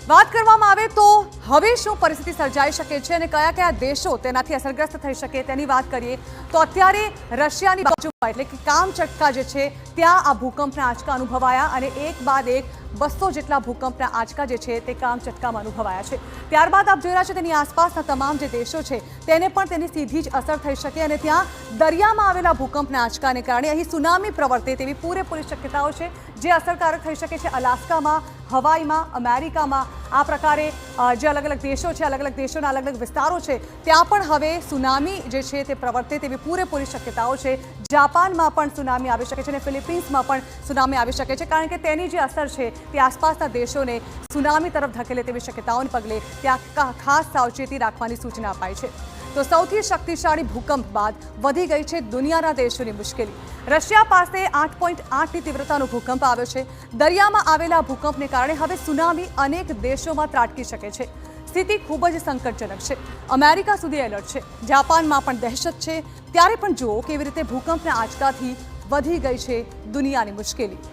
વાત કરવામાં આવે તો હવે શું પરિસ્થિતિ સર્જાઈ શકે છે અને કયા કયા દેશો તેનાથી અસરગ્રસ્ત થઈ શકે તેની વાત કરીએ તો અત્યારે રશિયાની બાજુમાં એટલે કે કામચટકા જે છે ત્યાં આ ભૂકંપના આંચકા અનુભવાયા અને એક બાદ એક 200 જેટલા ભૂકંપના આંચકા જે છે તે કામચટકામાં અનુભવાયા છે। ત્યારબાદ આપ જોઈ રહ્યા છો તેની આસપાસના તમામ જે દેશો છે તેને પણ તેની સીધી જ અસર થઈ શકે અને ત્યાં દરિયામાં આવેલા ભૂકંપના આંચકાને કારણે અહીં સુનામી પ્રવર્તે તેવી પૂરેપૂરી શક્યતાઓ છે જે અસરકારક થઈ શકે છે અલાસ્કામાં, હવાઈમાં, અમેરિકામાં। આ પ્રકારે જે અલગ અલગ દેશો છે, અલગ અલગ દેશોના અલગ અલગ વિસ્તારો છે ત્યાં પણ હવે સુનામી જે છે તે પ્રવર્તે તેવી પૂરેપૂરી શક્યતાઓ છે। જાપાનમાં પણ સુનામી આવી શકે છે અને ફિલિપિન્સમાં પણ સુનામી આવી શકે છે કારણ કે તેની જે અસર છે તે આસપાસના દેશોને સુનામી તરફ ધકેલે તેવી શક્યતાઓને પગલે ત્યાં ખાસ સાવચેતી રાખવાની સૂચના અપાઈ છે। તો સૌથી શક્તિશાળી ભૂકંપ બાદ વધી ગઈ છે દુનિયાના દેશોની મુશ્કેલી। રશિયા પાસે 8.8ની તીવ્રતાનો ભૂકંપ આવ્યો છે। દરિયામાં આવેલા ભૂકંપને કારણે હવે સુનામી અનેક દેશોમાં ત્રાટકી શકે છે। સ્થિતિ ખૂબ જ સંકટજનક છે। અમેરિકા સુધી એલર્ટ છે, જાપાનમાં પણ દહેશત છે। ત્યારે પણ જુઓ કેવી રીતે ભૂકંપના આંચકાથી વધી ગઈ છે દુનિયાની મુશ્કેલી।